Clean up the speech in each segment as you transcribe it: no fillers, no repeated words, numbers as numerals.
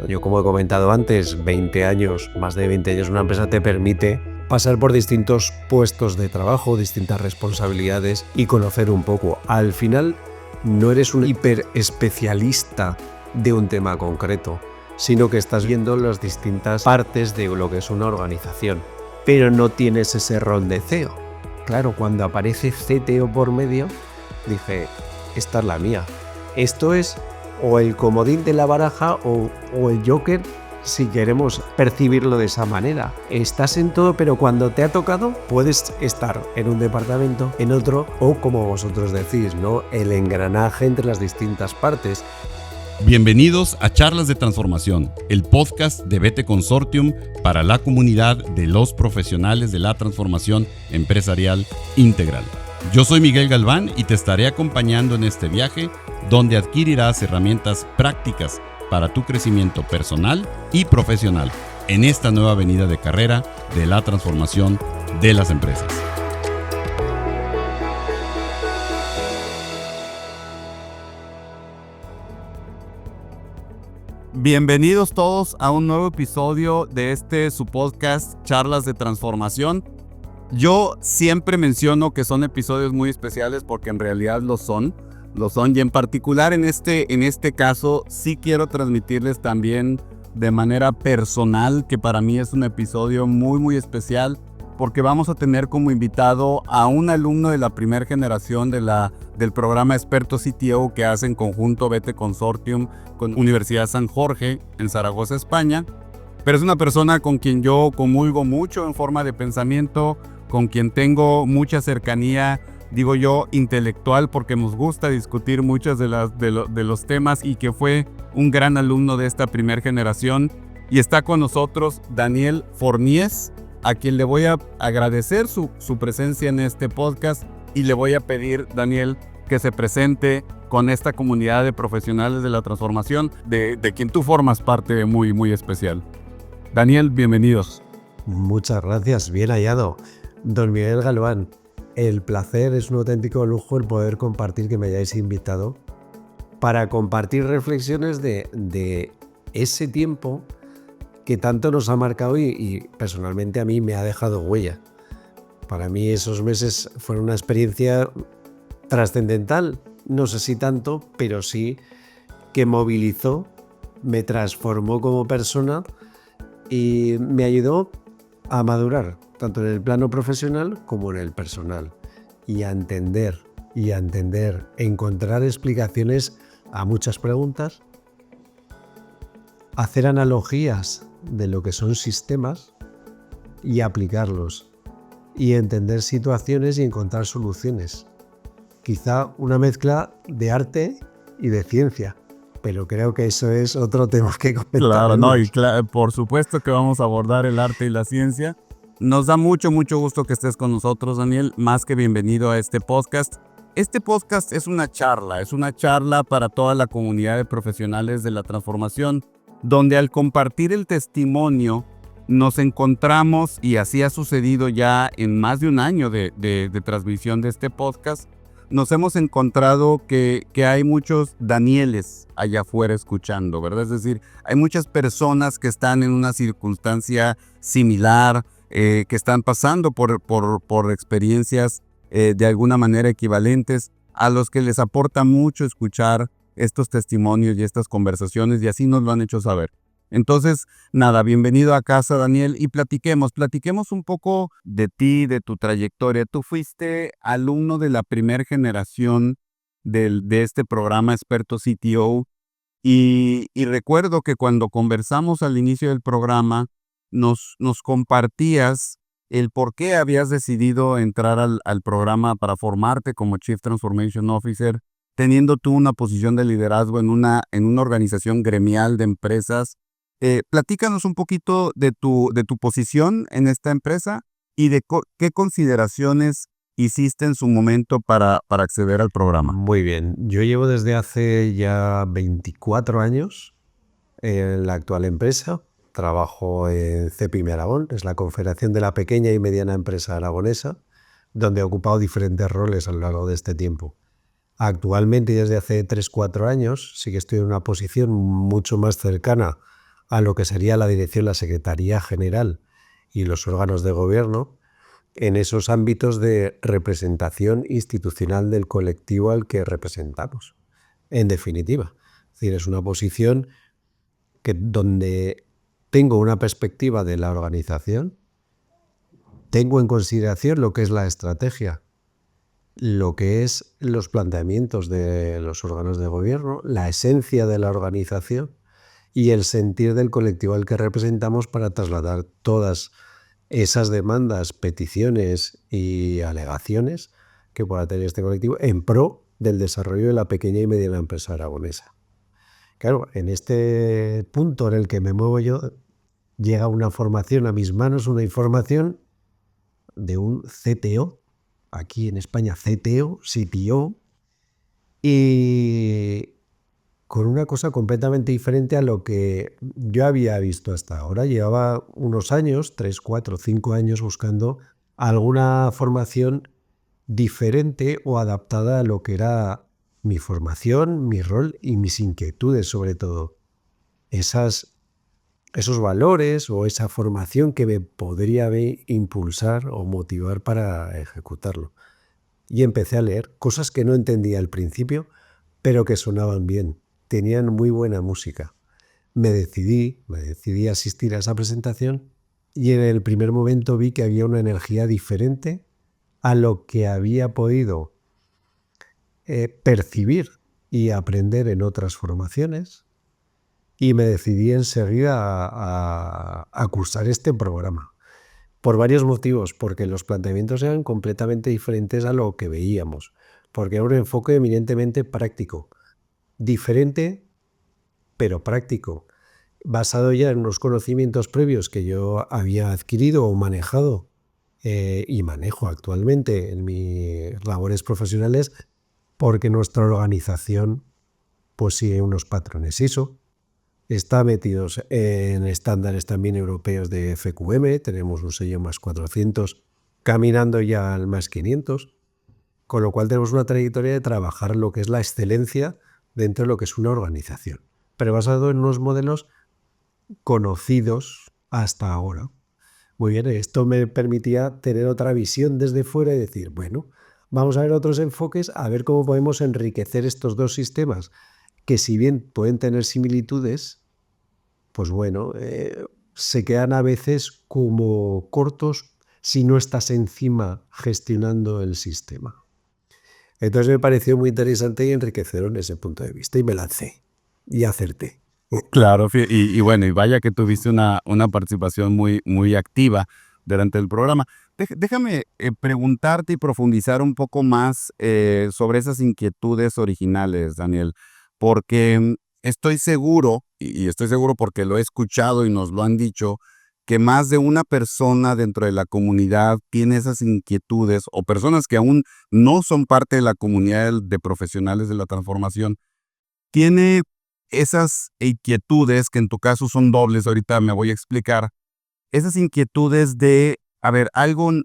Yo, como he comentado antes, 20 años, más de 20 años en una empresa te permite pasar por distintos puestos de trabajo, distintas responsabilidades y conocer un poco. Al final, no eres un hiper especialista de un tema concreto, sino que estás viendo las distintas partes de lo que es una organización, pero no tienes ese rol de CEO. Claro, cuando aparece CTO por medio, dije, esta es la mía. Esto es o el comodín de la baraja o el Joker, si queremos percibirlo de esa manera. Estás en todo, pero cuando te ha tocado, puedes estar en un departamento, en otro, o como vosotros decís, ¿no? El engranaje entre las distintas partes. Bienvenidos a Charlas de Transformación, el podcast de BT Consortium para la comunidad de los profesionales de la transformación empresarial integral. Yo soy Miguel Galván y te estaré acompañando en este viaje donde adquirirás herramientas prácticas para tu crecimiento personal y profesional en esta nueva avenida de carrera de la transformación de las empresas. Bienvenidos todos a un nuevo episodio de su podcast Charlas de Transformación. Yo siempre menciono que son episodios muy especiales porque en realidad lo son y en particular en este caso sí quiero transmitirles también de manera personal que para mí es un episodio muy especial porque vamos a tener como invitado a un alumno de la primera generación del programa Experto CTO que hace en conjunto BT Consortium con Universidad San Jorge en Zaragoza, España. Pero es una persona con quien yo comulgo mucho en forma de pensamiento, con quien tengo mucha cercanía, digo yo, intelectual, porque nos gusta discutir muchos de los temas y que fue un gran alumno de esta primera generación. Y está con nosotros Daniel Forniés, a quien le voy a agradecer su presencia en este podcast y le voy a pedir, Daniel, que se presente con esta comunidad de profesionales de la transformación de quien tú formas parte muy especial. Daniel, bienvenidos. Muchas gracias, bien hallado. Don Miguel Galván, el placer, es un auténtico lujo el poder compartir, que me hayáis invitado para compartir reflexiones de ese tiempo que tanto nos ha marcado y personalmente a mí me ha dejado huella. Para mí esos meses fueron una experiencia trascendental, no sé si tanto, pero sí que movilizó, me transformó como persona y me ayudó a madurar, tanto en el plano profesional como en el personal, y a entender, encontrar explicaciones a muchas preguntas, hacer analogías de lo que son sistemas y aplicarlos, y entender situaciones y encontrar soluciones. Quizá una mezcla de arte y de ciencia, pero creo que eso es otro tema que comentaremos. Claro, no, y por supuesto que vamos a abordar el arte y la ciencia. Nos da mucho gusto que estés con nosotros, Daniel. Más que bienvenido a este podcast. Este podcast es una charla para toda la comunidad de profesionales de la transformación, donde al compartir el testimonio nos encontramos, y así ha sucedido ya en más de un año de transmisión de este podcast, nos hemos encontrado que hay muchos Danieles allá afuera escuchando, ¿verdad? Es decir, hay muchas personas que están en una circunstancia similar, que están pasando por experiencias de alguna manera equivalentes, a los que les aporta mucho escuchar estos testimonios y estas conversaciones, y así nos lo han hecho saber. Entonces, nada, bienvenido a casa, Daniel, y platiquemos un poco de ti, de tu trayectoria. Tú fuiste alumno de la primera generación de este programa Experto CTO, y recuerdo que cuando conversamos al inicio del programa, nos compartías el por qué habías decidido entrar al programa para formarte como Chief Transformation Officer, teniendo tú una posición de liderazgo en una organización gremial de empresas. Platícanos un poquito de tu posición en esta empresa y de qué consideraciones hiciste en su momento para acceder al programa. Muy bien, yo llevo desde hace ya 24 años en la actual empresa. Trabajo en CEPIME Aragón, es la Confederación de la Pequeña y Mediana Empresa Aragonesa, donde he ocupado diferentes roles a lo largo de este tiempo. Actualmente, y desde hace 3-4 años, sí que estoy en una posición mucho más cercana a lo que sería la dirección, la Secretaría General y los órganos de gobierno en esos ámbitos de representación institucional del colectivo al que representamos. En definitiva, es decir, es una posición donde tengo una perspectiva de la organización, tengo en consideración lo que es la estrategia, lo que es los planteamientos de los órganos de gobierno, la esencia de la organización y el sentir del colectivo al que representamos para trasladar todas esas demandas, peticiones y alegaciones que pueda tener este colectivo en pro del desarrollo de la pequeña y mediana empresa aragonesa. Claro, en este punto en el que me muevo yo, llega una formación a mis manos, una información de un CTO, aquí en España CTO, y con una cosa completamente diferente a lo que yo había visto hasta ahora. Llevaba unos años, 3, 4, 5 años buscando alguna formación diferente o adaptada a lo que era mi formación, mi rol y mis inquietudes, sobre todo. Esos valores o esa formación que me podría impulsar o motivar para ejecutarlo. Y empecé a leer cosas que no entendía al principio, pero que sonaban bien, tenían muy buena música. Me decidí a asistir a esa presentación y en el primer momento vi que había una energía diferente a lo que había podido percibir y aprender en otras formaciones, y me decidí enseguida a cursar este programa. Por varios motivos, porque los planteamientos eran completamente diferentes a lo que veíamos, porque era un enfoque eminentemente práctico, diferente, pero práctico, basado ya en unos conocimientos previos que yo había adquirido o manejado y manejo actualmente en mis labores profesionales, porque nuestra organización pues sigue unos patrones ISO. Está metidos en estándares también europeos de FQM, tenemos un sello más 400, caminando ya al más 500, con lo cual tenemos una trayectoria de trabajar lo que es la excelencia dentro de lo que es una organización, pero basado en unos modelos conocidos hasta ahora. Muy bien, esto me permitía tener otra visión desde fuera y decir, bueno, vamos a ver otros enfoques, a ver cómo podemos enriquecer estos dos sistemas, que si bien pueden tener similitudes, pues bueno, se quedan a veces como cortos si no estás encima gestionando el sistema. Entonces me pareció muy interesante y enriquecedor en ese punto de vista y me lancé y acerté. Claro, y bueno, y vaya que tuviste una participación muy activa durante el programa. Déjame preguntarte y profundizar un poco más sobre esas inquietudes originales, Daniel, porque estoy seguro, y estoy seguro porque lo he escuchado y nos lo han dicho, que más de una persona dentro de la comunidad tiene esas inquietudes, o personas que aún no son parte de la comunidad de profesionales de la transformación, tiene esas inquietudes, que en tu caso son dobles, ahorita me voy a explicar, esas inquietudes de, a ver,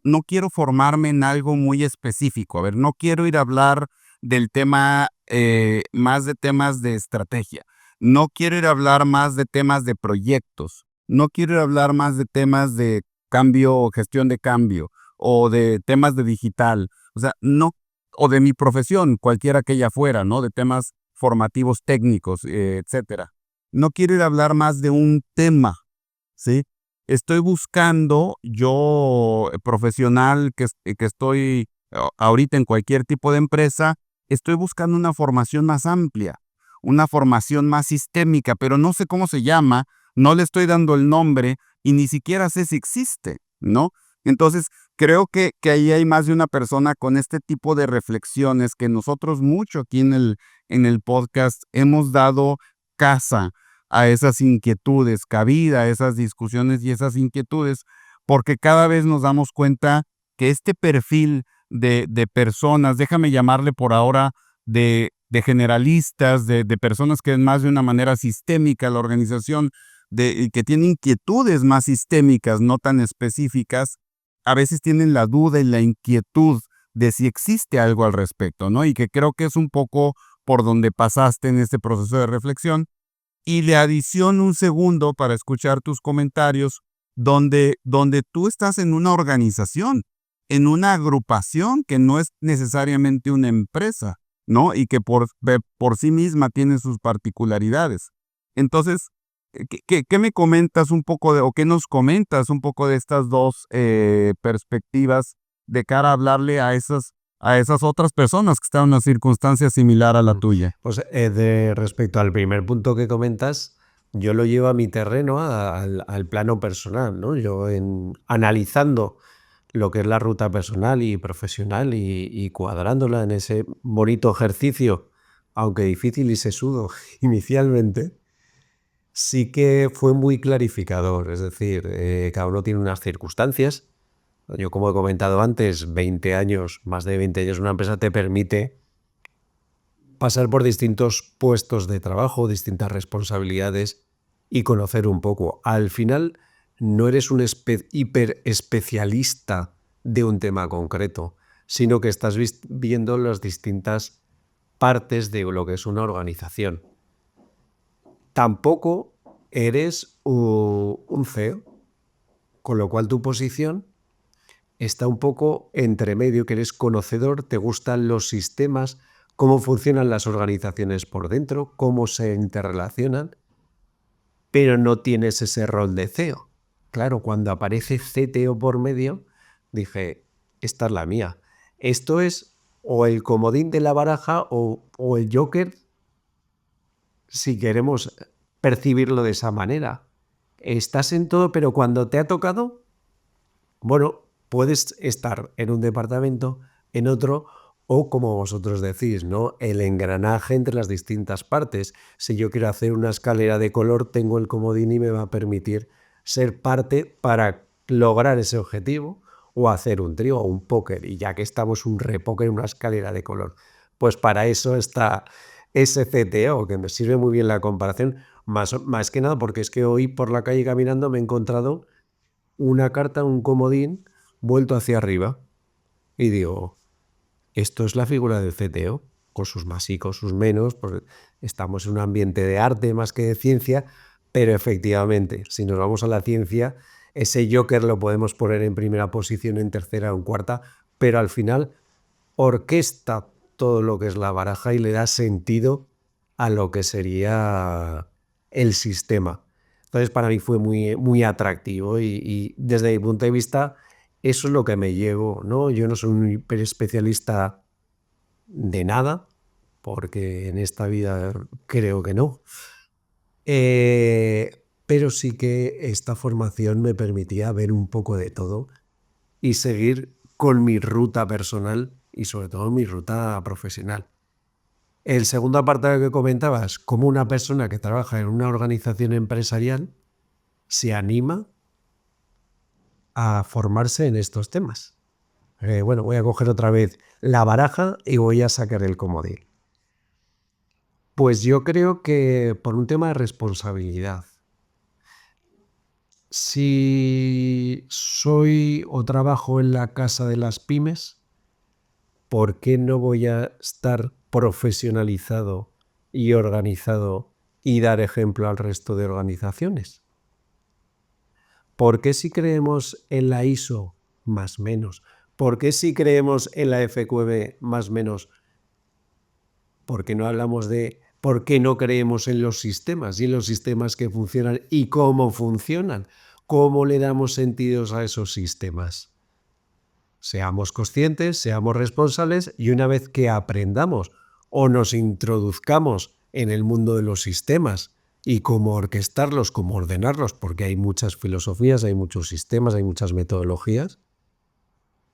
no quiero formarme en algo muy específico, a ver, no quiero ir a hablar del tema, más de temas de estrategia, no quiero ir a hablar más de temas de proyectos, no quiero ir a hablar más de temas de cambio o gestión de cambio, o de temas de digital, o sea, no, o de mi profesión, cualquiera que ella fuera, ¿no? De temas formativos técnicos, etcétera. No quiero ir a hablar más de un tema, ¿sí? Estoy buscando, yo, profesional que estoy ahorita en cualquier tipo de empresa, estoy buscando una formación más amplia, una formación más sistémica, pero no sé cómo se llama, no le estoy dando el nombre y ni siquiera sé si existe, ¿no? Entonces, creo que ahí hay más de una persona con este tipo de reflexiones que nosotros mucho aquí en el podcast hemos dado caza a esas inquietudes, cabida a esas discusiones y esas inquietudes, porque cada vez nos damos cuenta que este perfil de personas, déjame llamarle por ahora, de generalistas, de personas que ven más de una manera sistémica la organización, y que tienen inquietudes más sistémicas, no tan específicas, a veces tienen la duda y la inquietud de si existe algo al respecto, ¿no? Y que creo que es un poco por donde pasaste en este proceso de reflexión. y le adiciono un segundo para escuchar tus comentarios donde tú estás en una organización, en una agrupación que no es necesariamente una empresa, ¿no? Y que por sí misma tiene sus particularidades. Entonces, ¿qué me comentas un poco o qué nos comentas un poco de estas dos perspectivas de cara a hablarle a esas otras personas que están en una circunstancia similar a la tuya? Pues respecto al primer punto que comentas, yo lo llevo a mi terreno, al plano personal, ¿no? Yo analizando lo que es la ruta personal y profesional y cuadrándola en ese bonito ejercicio, aunque difícil y sesudo inicialmente, sí que fue muy clarificador. Es decir, cada uno tiene unas circunstancias. Yo, como he comentado antes, 20 años, más de 20 años en una empresa te permite pasar por distintos puestos de trabajo, distintas responsabilidades y conocer un poco. Al final, no eres un hiper especialista de un tema concreto, sino que estás viendo las distintas partes de lo que es una organización. Tampoco eres un CEO, con lo cual tu posición está un poco entre medio, que eres conocedor, te gustan los sistemas, cómo funcionan las organizaciones por dentro, cómo se interrelacionan, pero no tienes ese rol de CEO. Claro, cuando aparece CTO por medio, dije, esta es la mía. Esto es o el comodín de la baraja o el Joker, si queremos percibirlo de esa manera. Estás en todo, pero cuando te ha tocado, bueno, puedes estar en un departamento, en otro, o como vosotros decís, ¿no? El engranaje entre las distintas partes. Si yo quiero hacer una escalera de color, tengo el comodín y me va a permitir ser parte para lograr ese objetivo, o hacer un trío o un póker. Y ya que estamos, un repóker, una escalera de color. Pues para eso está ese CTO, que me sirve muy bien la comparación, más que nada porque es que hoy por la calle caminando me he encontrado una carta, un comodín, vuelto hacia arriba. Y digo, esto es la figura del CTO, con sus más y con sus menos, porque estamos en un ambiente de arte más que de ciencia, pero efectivamente, si nos vamos a la ciencia, ese Joker lo podemos poner en primera posición, en tercera o en cuarta, pero al final orquesta todo lo que es la baraja y le da sentido a lo que sería el sistema. Entonces, para mí fue muy, muy atractivo y desde mi punto de vista, eso es lo que me llevo, ¿no? Yo no soy un hiperespecialista de nada, porque en esta vida creo que no. Pero sí que esta formación me permitía ver un poco de todo y seguir con mi ruta personal y sobre todo mi ruta profesional. El segundo apartado que comentabas, cómo una persona que trabaja en una organización empresarial se anima a formarse en estos temas. Bueno, voy a coger otra vez la baraja y voy a sacar el comodín. Pues yo creo que por un tema de responsabilidad. Si soy o trabajo en la casa de las pymes, ¿por qué no voy a estar profesionalizado y organizado y dar ejemplo al resto de organizaciones? ¿Por qué si creemos en la ISO más menos? ¿Por qué si creemos en la FQB más menos? ¿Por qué no hablamos de por qué no creemos en los sistemas y en los sistemas que funcionan y cómo funcionan? ¿Cómo le damos sentidos a esos sistemas? Seamos conscientes, seamos responsables y una vez que aprendamos o nos introduzcamos en el mundo de los sistemas y cómo orquestarlos, cómo ordenarlos, porque hay muchas filosofías, hay muchos sistemas, hay muchas metodologías,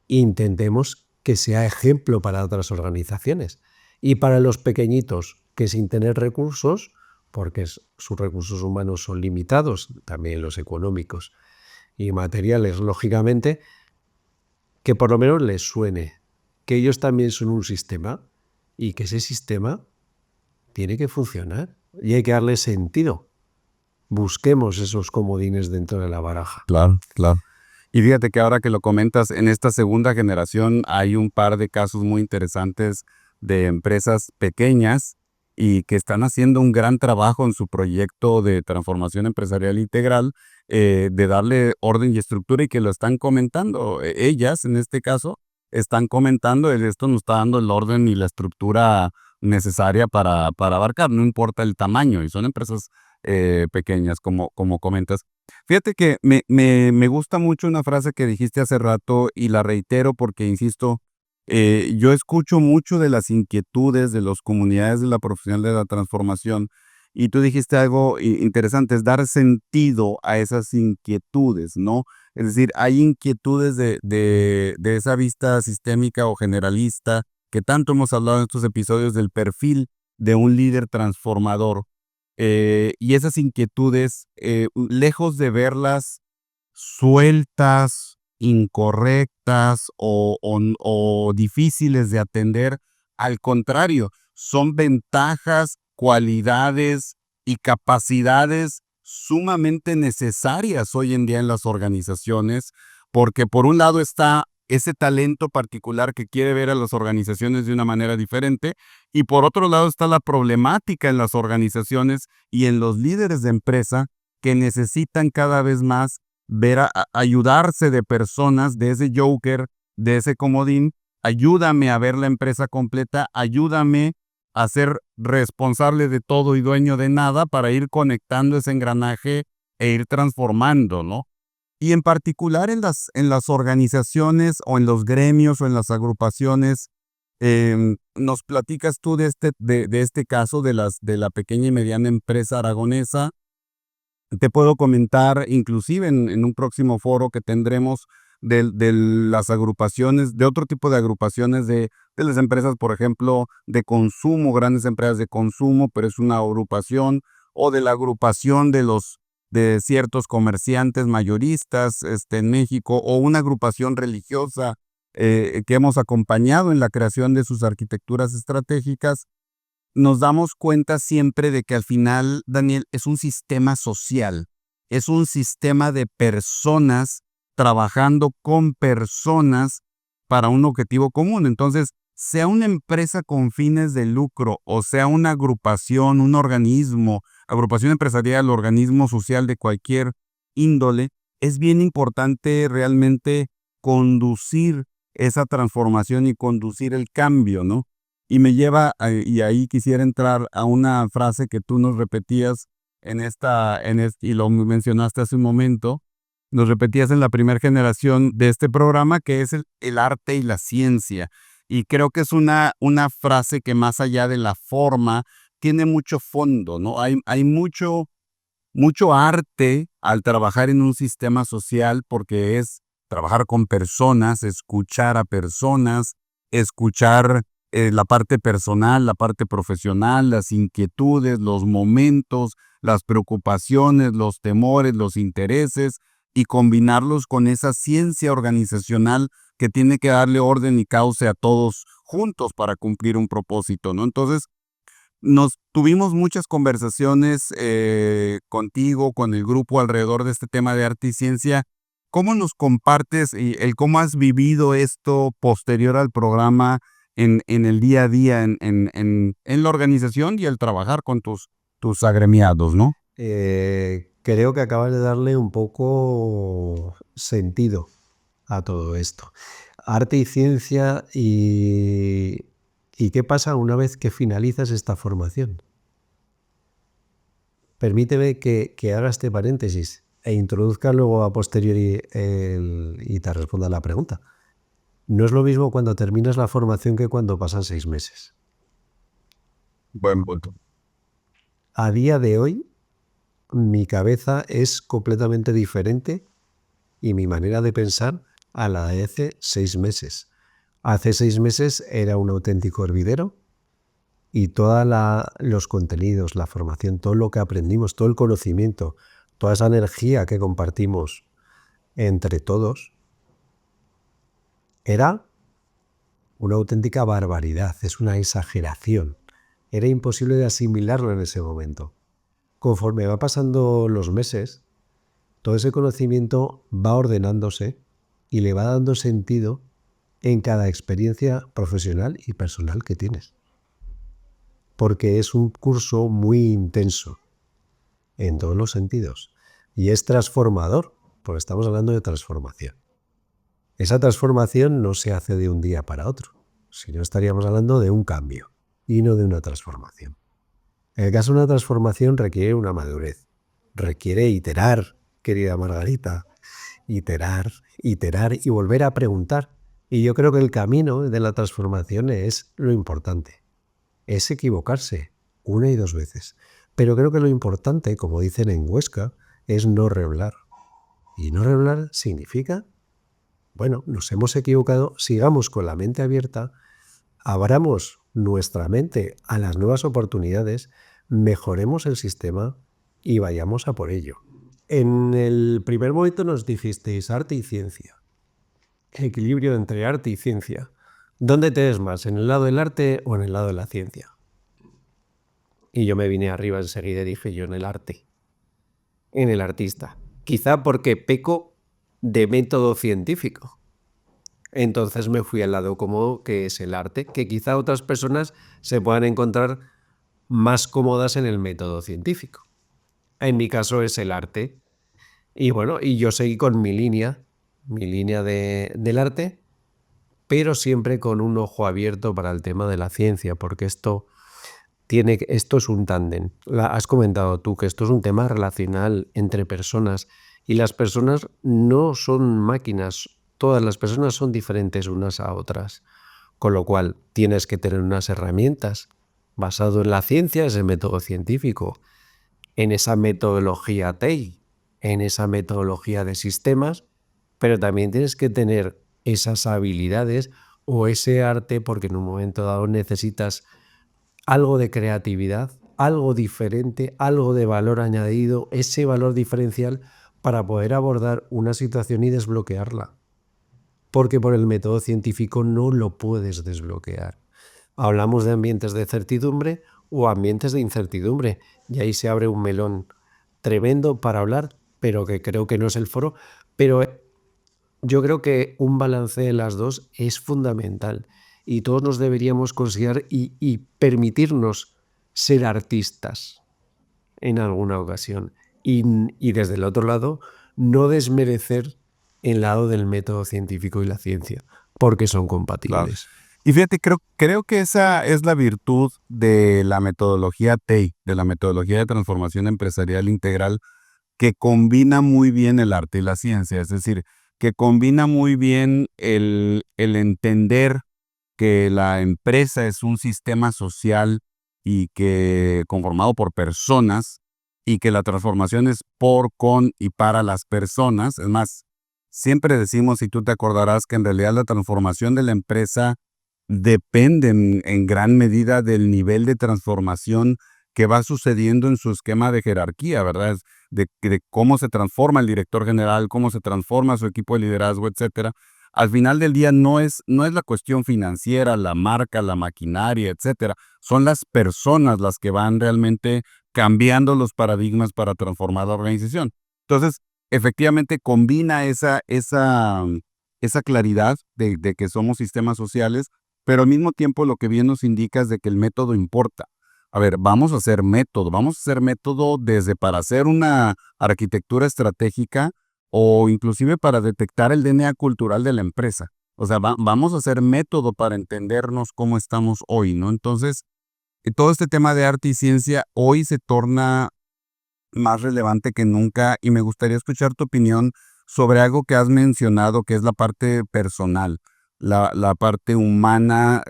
intentemos que sea ejemplo para otras organizaciones. Y para los pequeñitos, que sin tener recursos, porque sus recursos humanos son limitados, también los económicos y materiales, lógicamente, que por lo menos les suene que ellos también son un sistema y que ese sistema tiene que funcionar y hay que darle sentido. Busquemos esos comodines dentro de la baraja. Claro, claro. Y fíjate que ahora que lo comentas, en esta segunda generación hay un par de casos muy interesantes de empresas pequeñas y que están haciendo un gran trabajo en su proyecto de transformación empresarial integral, de darle orden y estructura, y que lo están comentando. Ellas, en este caso, están comentando, esto nos está dando el orden y la estructura necesaria para abarcar, no importa el tamaño, y son empresas pequeñas, como comentas. Fíjate que me gusta mucho una frase que dijiste hace rato y la reitero porque, insisto, yo escucho mucho de las inquietudes de las comunidades de la profesional de la transformación, y tú dijiste algo interesante, es dar sentido a esas inquietudes, ¿no? Es decir, hay inquietudes de esa vista sistémica o generalista que tanto hemos hablado en estos episodios del perfil de un líder transformador. Y esas inquietudes, lejos de verlas sueltas, incorrectas o difíciles de atender, al contrario, son ventajas, cualidades y capacidades sumamente necesarias hoy en día en las organizaciones, porque por un lado está ese talento particular que quiere ver a las organizaciones de una manera diferente, y por otro lado está la problemática en las organizaciones y en los líderes de empresa que necesitan cada vez más ver ayudarse de personas, de ese joker, de ese comodín. Ayúdame a ver la empresa completa, ayúdame a ser responsable de todo y dueño de nada para ir conectando ese engranaje e ir transformando, ¿no? Y en particular en las organizaciones o en los gremios o en las agrupaciones, nos platicas tú de este caso de la pequeña y mediana empresa aragonesa. Te puedo comentar, inclusive en un próximo foro que tendremos, de las agrupaciones, de otro tipo de agrupaciones de las empresas, por ejemplo, de consumo, grandes empresas de consumo, pero es una agrupación, o de la agrupación de ciertos comerciantes mayoristas en México, o una agrupación religiosa que hemos acompañado en la creación de sus arquitecturas estratégicas. Nos damos cuenta siempre de que al final, Daniel, es un sistema social, es un sistema de personas trabajando con personas para un objetivo común. Entonces, sea una empresa con fines de lucro o sea una agrupación, un organismo, agrupación empresarial, organismo social de cualquier índole, es bien importante realmente conducir esa transformación y conducir el cambio, ¿no? Y me lleva, y ahí quisiera entrar a una frase que tú nos repetías y lo mencionaste hace un momento, nos repetías en la primera generación de este programa, que es el arte y la ciencia. Y creo que es una frase que, más allá de la forma, tiene mucho fondo, ¿no? Hay mucho arte al trabajar en un sistema social, porque es trabajar con personas, escuchar a personas, escuchar la parte personal, la parte profesional, las inquietudes, los momentos, las preocupaciones, los temores, los intereses, y combinarlos con esa ciencia organizacional que tiene que darle orden y cauce a todos juntos para cumplir un propósito, ¿no? Entonces, tuvimos muchas conversaciones contigo, con el grupo, alrededor de este tema de arte y ciencia. ¿Cómo nos compartes cómo has vivido esto posterior al programa en el día a día, en la organización y el trabajar con tus agremiados, ¿no? Creo que acabas de darle un poco sentido a todo esto. Arte y ciencia ¿y qué pasa una vez que finalizas esta formación? Permíteme que haga este paréntesis e introduzca luego a posteriori y te responda la pregunta. No es lo mismo cuando terminas la formación que cuando pasan 6 meses. Buen punto. A día de hoy, mi cabeza es completamente diferente y mi manera de pensar a la de hace 6 meses. Hace 6 meses era un auténtico hervidero y todos los contenidos, la formación, todo lo que aprendimos, todo el conocimiento, toda esa energía que compartimos entre todos, era una auténtica barbaridad, es una exageración. Era imposible de asimilarlo en ese momento. Conforme va pasando los meses, todo ese conocimiento va ordenándose y le va dando sentido en cada experiencia profesional y personal que tienes. porque es un curso muy intenso en todos los sentidos y es transformador, porque estamos hablando de transformación. Esa transformación no se hace de un día para otro, sino estaríamos hablando de un cambio y no de una transformación. En el caso de una transformación requiere una madurez, requiere iterar, querida Margarita, iterar, iterar y volver a preguntar. Y yo creo que el camino de la transformación es lo importante, es equivocarse una y dos veces. Pero creo que lo importante, como dicen en Huesca, es no reblar. Y no reblar significa, bueno, nos hemos equivocado, sigamos con la mente abierta, abramos nuestra mente a las nuevas oportunidades, mejoremos el sistema y vayamos a por ello. En el primer momento nos dijisteis arte y ciencia. Equilibrio entre arte y ciencia. ¿Dónde te ves más, en el lado del arte o en el lado de la ciencia? Y yo me vine arriba enseguida y dije yo en el arte, en el artista. Quizá porque peco de método científico. Entonces me fui al lado cómodo que es el arte, que quizá otras personas se puedan encontrar más cómodas en el método científico. En mi caso es el arte. Y bueno, y yo seguí con mi línea del arte, pero siempre con un ojo abierto para el tema de la ciencia, porque esto es un tándem. Has comentado tú que esto es un tema relacional entre personas y las personas no son máquinas, todas las personas son diferentes unas a otras, con lo cual tienes que tener unas herramientas basado en la ciencia, ese método científico, en esa metodología TEI, en esa metodología de sistemas, pero también tienes que tener esas habilidades o ese arte porque en un momento dado necesitas algo de creatividad, algo diferente, algo de valor añadido, ese valor diferencial para poder abordar una situación y desbloquearla. Porque por el método científico no lo puedes desbloquear. Hablamos de ambientes de certidumbre o ambientes de incertidumbre, y ahí se abre un melón tremendo para hablar, pero que creo que no es el foro. Pero yo creo que un balance de las dos es fundamental y todos nos deberíamos considerar y permitirnos ser artistas en alguna ocasión. Y desde el otro lado, no desmerecer el lado del método científico y la ciencia, porque son Claro. compatibles. Y fíjate, creo que esa es la virtud de la metodología TEI, de la metodología de transformación empresarial integral, que combina muy bien el arte y la ciencia, es decir, que combina muy bien el entender que la empresa es un sistema social y que conformado por personas y que la transformación es por, con y para las personas. Es más, siempre decimos, y tú te acordarás, que en realidad la transformación de la empresa depende en gran medida del nivel de transformación que va sucediendo en su esquema de jerarquía, ¿verdad? De cómo se transforma el director general, cómo se transforma su equipo de liderazgo, etcétera. Al final del día no es la cuestión financiera, la marca, la maquinaria, etcétera. Son las personas las que van realmente cambiando los paradigmas para transformar la organización. Entonces, efectivamente combina esa claridad de que somos sistemas sociales, pero al mismo tiempo lo que bien nos indica es de que el método importa. A ver, vamos a hacer método desde para hacer una arquitectura estratégica o inclusive para detectar el DNA cultural de la empresa. O sea, vamos a hacer método para entendernos cómo estamos hoy, ¿no? Entonces, todo este tema de arte y ciencia hoy se torna más relevante que nunca y me gustaría escuchar tu opinión sobre algo que has mencionado, que es la parte personal, la parte humana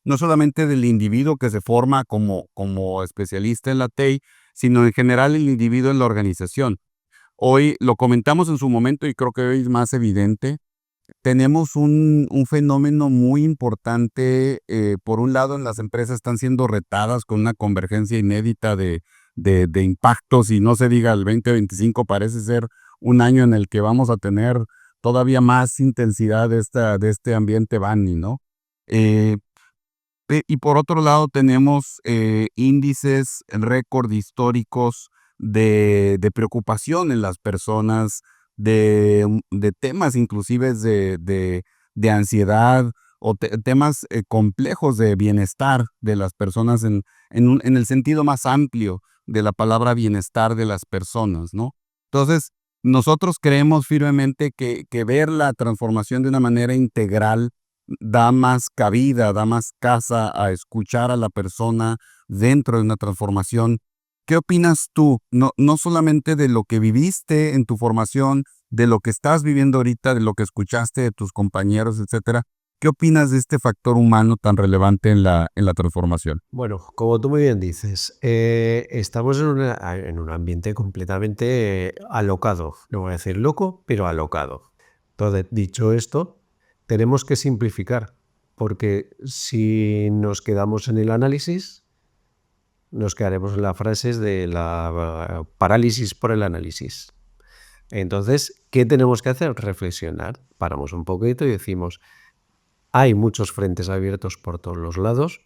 no solamente del individuo que se forma como especialista en la TEI, sino en general el individuo en la organización. Hoy lo comentamos en su momento y creo que hoy es más evidente. Tenemos un fenómeno muy importante. Por un lado, en las empresas están siendo retadas con una convergencia inédita de impactos y no se diga el 2025 parece ser un año en el que vamos a tener todavía más intensidad de este ambiente Bunny, ¿no? Eh, y por otro lado tenemos índices, récord históricos de preocupación en las personas, de temas inclusive de ansiedad temas complejos de bienestar de las personas en el sentido más amplio de la palabra bienestar de las personas, ¿no? Entonces, nosotros creemos firmemente que ver la transformación de una manera integral da más cabida, da más casa a escuchar a la persona dentro de una transformación. ¿Qué opinas tú? No solamente de lo que viviste en tu formación, de lo que estás viviendo ahorita, de lo que escuchaste de tus compañeros, etcétera. ¿Qué opinas de este factor humano tan relevante en la transformación? Bueno, como tú muy bien dices, estamos en un ambiente completamente alocado. No voy a decir loco, pero alocado. Entonces, dicho esto, tenemos que simplificar, porque si nos quedamos en el análisis, nos quedaremos en las frases de la parálisis por el análisis. Entonces, ¿qué tenemos que hacer? Reflexionar. Paramos un poquito y decimos, hay muchos frentes abiertos por todos los lados.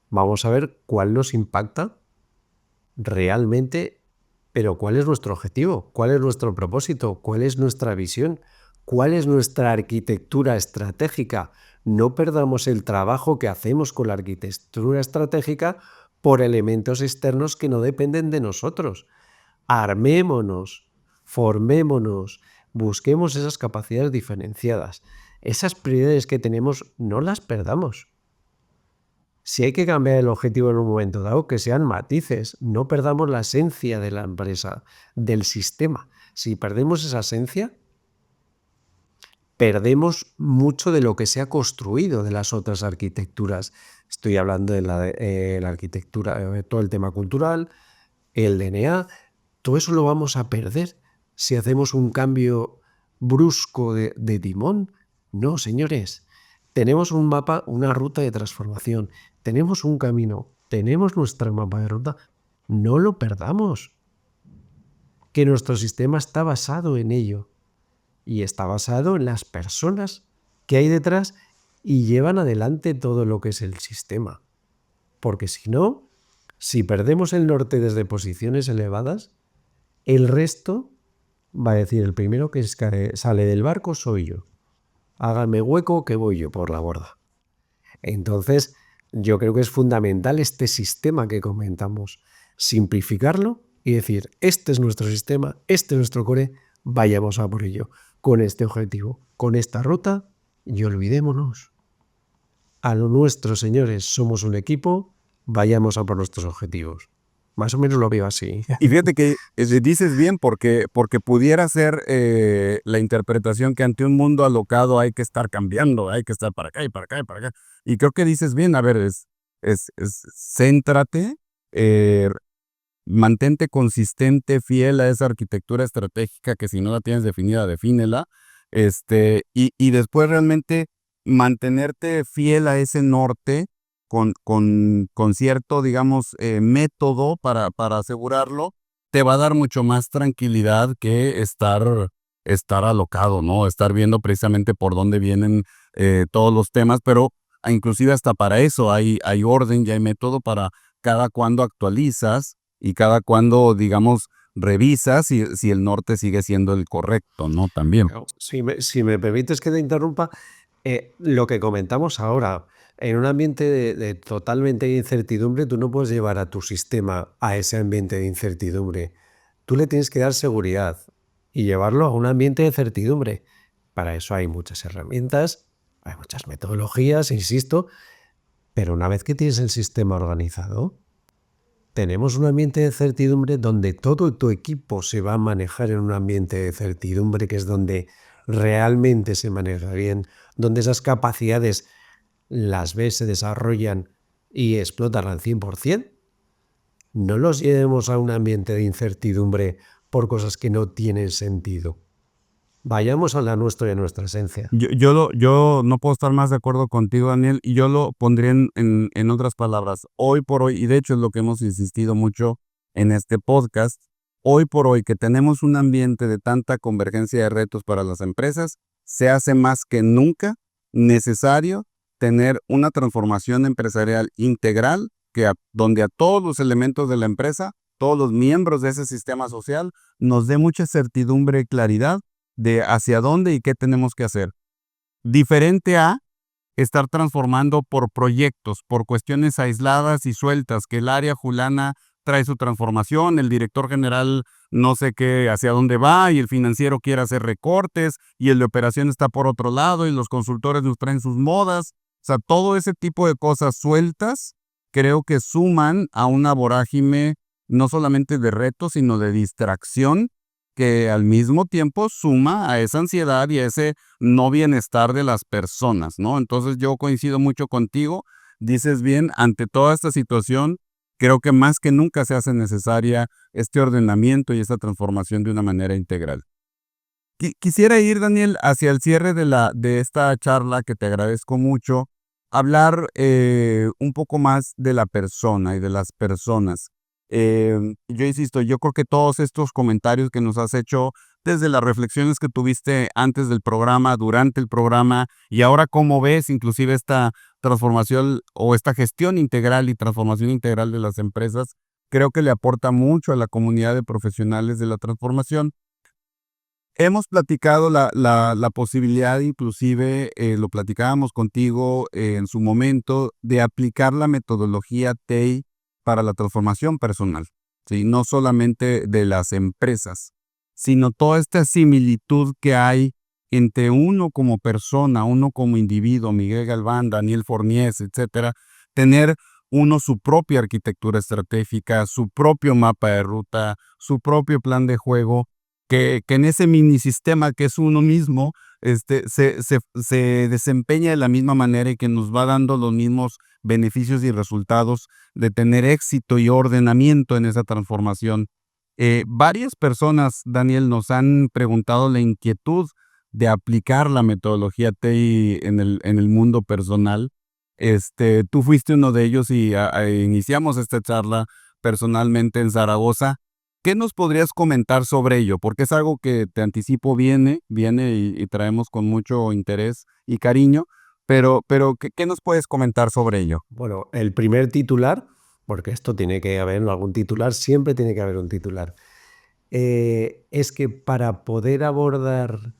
Vamos a ver cuál nos impacta realmente, pero cuál es nuestro objetivo, cuál es nuestro propósito, cuál es nuestra visión, cuál es nuestra arquitectura estratégica. No perdamos el trabajo que hacemos con la arquitectura estratégica por elementos externos que no dependen de nosotros. Armémonos, formémonos, busquemos esas capacidades diferenciadas. Esas prioridades que tenemos, no las perdamos. Si hay que cambiar el objetivo en un momento dado, que sean matices, no perdamos la esencia de la empresa, del sistema. Si perdemos esa esencia, perdemos mucho de lo que se ha construido de las otras arquitecturas. Estoy hablando de la arquitectura, todo el tema cultural, el DNA, todo eso lo vamos a perder si hacemos un cambio brusco de timón. No, señores, tenemos un mapa, una ruta de transformación, tenemos un camino, tenemos nuestro mapa de ruta, no lo perdamos, que nuestro sistema está basado en ello y está basado en las personas que hay detrás y llevan adelante todo lo que es el sistema. Porque si no, si perdemos el norte desde posiciones elevadas, el resto va a decir, el primero que sale del barco soy yo. Hágame hueco que voy yo por la borda. Entonces, yo creo que es fundamental este sistema que comentamos, simplificarlo y decir, este es nuestro sistema, este es nuestro core, vayamos a por ello, con este objetivo, con esta ruta, y olvidémonos. A lo nuestro, señores, somos un equipo, vayamos a por nuestros objetivos. Más o menos lo veo así. Y fíjate que dices bien porque pudiera ser la interpretación que ante un mundo alocado hay que estar cambiando, hay que estar para acá y para acá y para acá. Y creo que dices bien, a ver, es céntrate, mantente consistente, fiel a esa arquitectura estratégica que si no la tienes definida, defínela. Y después realmente mantenerte fiel a ese norte con cierto, digamos, método para asegurarlo, te va a dar mucho más tranquilidad que estar alocado, ¿no? Estar viendo precisamente por dónde vienen todos los temas, pero inclusive hasta para eso hay orden y hay método para cada cuando actualizas y cada cuando, digamos, revisas si el norte sigue siendo el correcto, ¿no? También. Si me permites que te interrumpa, lo que comentamos ahora, en un ambiente de totalmente incertidumbre, tú no puedes llevar a tu sistema a ese ambiente de incertidumbre. Tú le tienes que dar seguridad y llevarlo a un ambiente de certidumbre. Para eso hay muchas herramientas, hay muchas metodologías, insisto, pero una vez que tienes el sistema organizado, tenemos un ambiente de certidumbre donde todo tu equipo se va a manejar en un ambiente de certidumbre, que es donde realmente se maneja bien, donde esas capacidades las ves, se desarrollan y explotan al 100%. No los llevemos a un ambiente de incertidumbre por cosas que no tienen sentido. Vayamos a la nuestra y a nuestra esencia. Yo no puedo estar más de acuerdo contigo, Daniel, y yo lo pondría en otras palabras. Hoy por hoy, y de hecho es lo que hemos insistido mucho en este podcast, hoy por hoy que tenemos un ambiente de tanta convergencia de retos para las empresas, se hace más que nunca necesario tener una transformación empresarial integral donde a todos los elementos de la empresa, todos los miembros de ese sistema social, nos dé mucha certidumbre y claridad de hacia dónde y qué tenemos que hacer. Diferente a estar transformando por proyectos, por cuestiones aisladas y sueltas, que el área fulana trae su transformación, el director general no sé qué, hacia dónde va, y el financiero quiere hacer recortes, y el de operación está por otro lado, y los consultores nos traen sus modas. O sea, todo ese tipo de cosas sueltas creo que suman a una vorágine no solamente de retos, sino de distracción, que al mismo tiempo suma a esa ansiedad y a ese no bienestar de las personas, ¿no? Entonces yo coincido mucho contigo, dices bien, ante toda esta situación, creo que más que nunca se hace necesaria este ordenamiento y esta transformación de una manera integral. Quisiera ir, Daniel, hacia el cierre de esta charla, que te agradezco mucho, hablar un poco más de la persona y de las personas. Yo insisto, yo creo que todos estos comentarios que nos has hecho, desde las reflexiones que tuviste antes del programa, durante el programa, y ahora cómo ves inclusive esta transformación o esta gestión integral y transformación integral de las empresas, creo que le aporta mucho a la comunidad de profesionales de la transformación. Hemos platicado la posibilidad, inclusive lo platicábamos contigo en su momento, de aplicar la metodología TEI para la transformación personal, ¿sí? No solamente de las empresas, sino toda esta similitud que hay entre uno como persona, uno como individuo, Miguel Galván, Daniel Forniés, etcétera, tener uno su propia arquitectura estratégica, su propio mapa de ruta, su propio plan de juego, que en ese mini sistema que es uno mismo, se desempeña de la misma manera y que nos va dando los mismos beneficios y resultados de tener éxito y ordenamiento en esa transformación. Varias personas, Daniel, nos han preguntado la inquietud de aplicar la metodología TEI en el mundo personal. Tú fuiste uno de ellos y iniciamos esta charla personalmente en Zaragoza. ¿Qué nos podrías comentar sobre ello? Porque es algo que, te anticipo, viene y traemos con mucho interés y cariño, pero ¿qué nos puedes comentar sobre ello? Bueno, el primer titular, porque esto tiene que haber algún titular, siempre tiene que haber un titular, es que para poder abordarse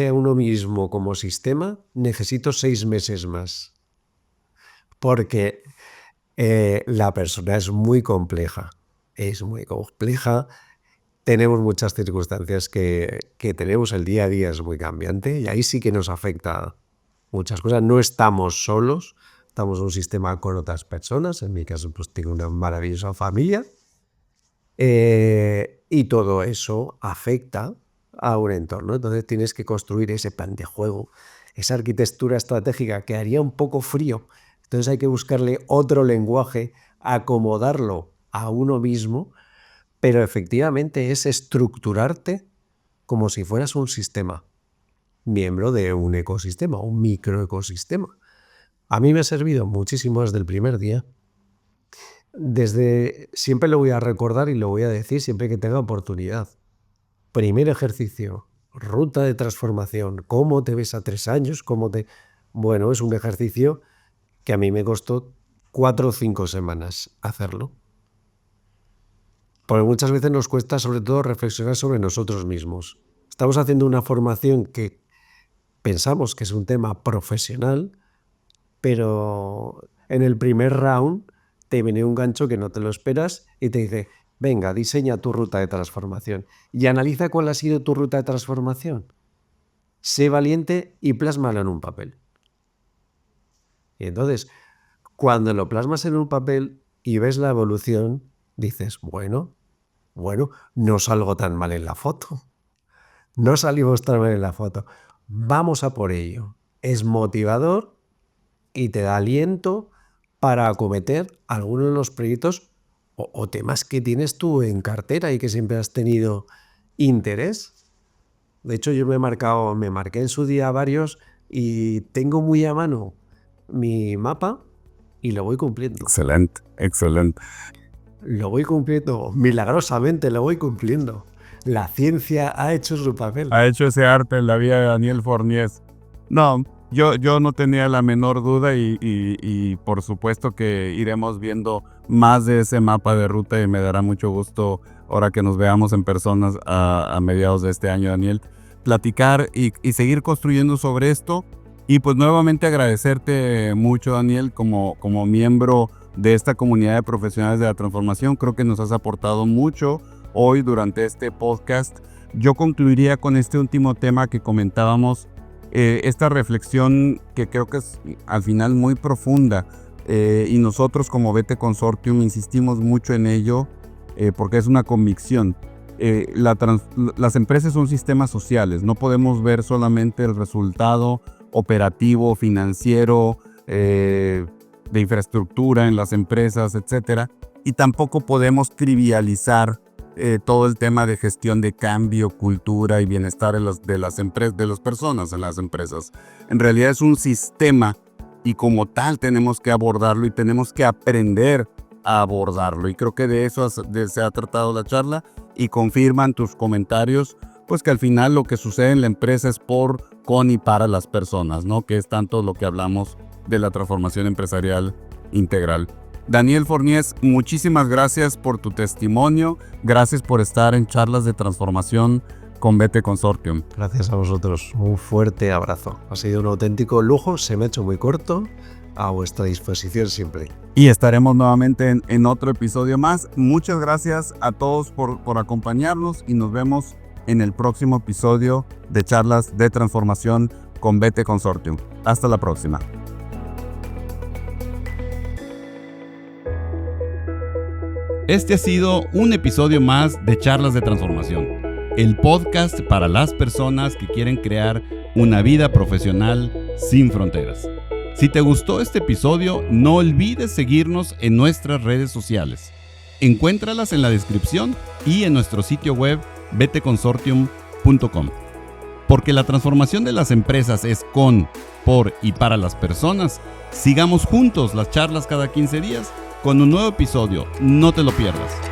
a uno mismo como sistema, necesito 6 meses más. Porque la persona es muy compleja. Es muy compleja. Tenemos muchas circunstancias que tenemos, el día a día es muy cambiante y ahí sí que nos afecta muchas cosas. No estamos solos, estamos en un sistema con otras personas. En mi caso, pues tengo una maravillosa familia. Y todo eso afecta a un entorno. Entonces tienes que construir ese plan de juego, esa arquitectura estratégica que haría un poco frío. Entonces hay que buscarle otro lenguaje, acomodarlo a uno mismo, pero efectivamente es estructurarte como si fueras un sistema, miembro de un ecosistema, un microecosistema. A mí me ha servido muchísimo desde el primer día. Siempre lo voy a recordar y lo voy a decir siempre que tenga oportunidad. Primer ejercicio, ruta de transformación. ¿Cómo te ves a 3 años? Bueno, es un ejercicio que a mí me costó 4 o 5 semanas hacerlo. Porque muchas veces nos cuesta sobre todo reflexionar sobre nosotros mismos. Estamos haciendo una formación que pensamos que es un tema profesional, pero en el primer round te viene un gancho que no te lo esperas y te dice, venga, diseña tu ruta de transformación y analiza cuál ha sido tu ruta de transformación. Sé valiente y plásmalo en un papel. Y entonces, cuando lo plasmas en un papel y ves la evolución, dices, bueno, no salgo tan mal en la foto. No salimos tan mal en la foto. Vamos a por ello. Es motivador y te da aliento para acometer algunos de los proyectos o temas que tienes tú en cartera y que siempre has tenido interés. De hecho, yo me marqué en su día varios y tengo muy a mano mi mapa y lo voy cumpliendo. Excelente. Lo voy cumpliendo, milagrosamente lo voy cumpliendo. La ciencia ha hecho su papel. Ha hecho ese arte en la vida de Daniel Forniés. No, yo no tenía la menor duda y por supuesto que iremos viendo más de ese mapa de ruta y me dará mucho gusto, ahora que nos veamos en persona a mediados de este año, Daniel, platicar y seguir construyendo sobre esto. Y pues nuevamente agradecerte mucho, Daniel, como miembro de esta comunidad de profesionales de la transformación. Creo que nos has aportado mucho hoy durante este podcast. Yo concluiría con este último tema que comentábamos, esta reflexión que creo que es al final muy profunda, y nosotros como BT Consortium insistimos mucho en ello porque es una convicción. Las empresas son sistemas sociales, no podemos ver solamente el resultado operativo, financiero, de infraestructura en las empresas, etcétera, y tampoco podemos trivializar todo el tema de gestión de cambio, cultura y bienestar de las personas en las empresas. En realidad es un sistema y como tal tenemos que abordarlo y tenemos que aprender a abordarlo. Y creo que de eso se ha tratado la charla y confirman tus comentarios, pues que al final lo que sucede en la empresa es por, con y para las personas, ¿no? Que es tanto lo que hablamos de la transformación empresarial integral. Daniel Forniés, muchísimas gracias por tu testimonio, gracias por estar en Charlas de Transformación con BT Consortium. Gracias a vosotros, un fuerte abrazo. Ha sido un auténtico lujo, se me ha hecho muy corto, a vuestra disposición siempre. Y estaremos nuevamente en otro episodio más. Muchas gracias a todos por acompañarnos y nos vemos en el próximo episodio de Charlas de Transformación con BT Consortium. Hasta la próxima. Este ha sido un episodio más de Charlas de Transformación, el podcast para las personas que quieren crear una vida profesional sin fronteras. Si te gustó este episodio, no olvides seguirnos en nuestras redes sociales. Encuéntralas en la descripción y en nuestro sitio web btconsortium.com. Porque la transformación de las empresas es con, por y para las personas, sigamos juntos las charlas cada 15 días con un nuevo episodio. No te lo pierdas.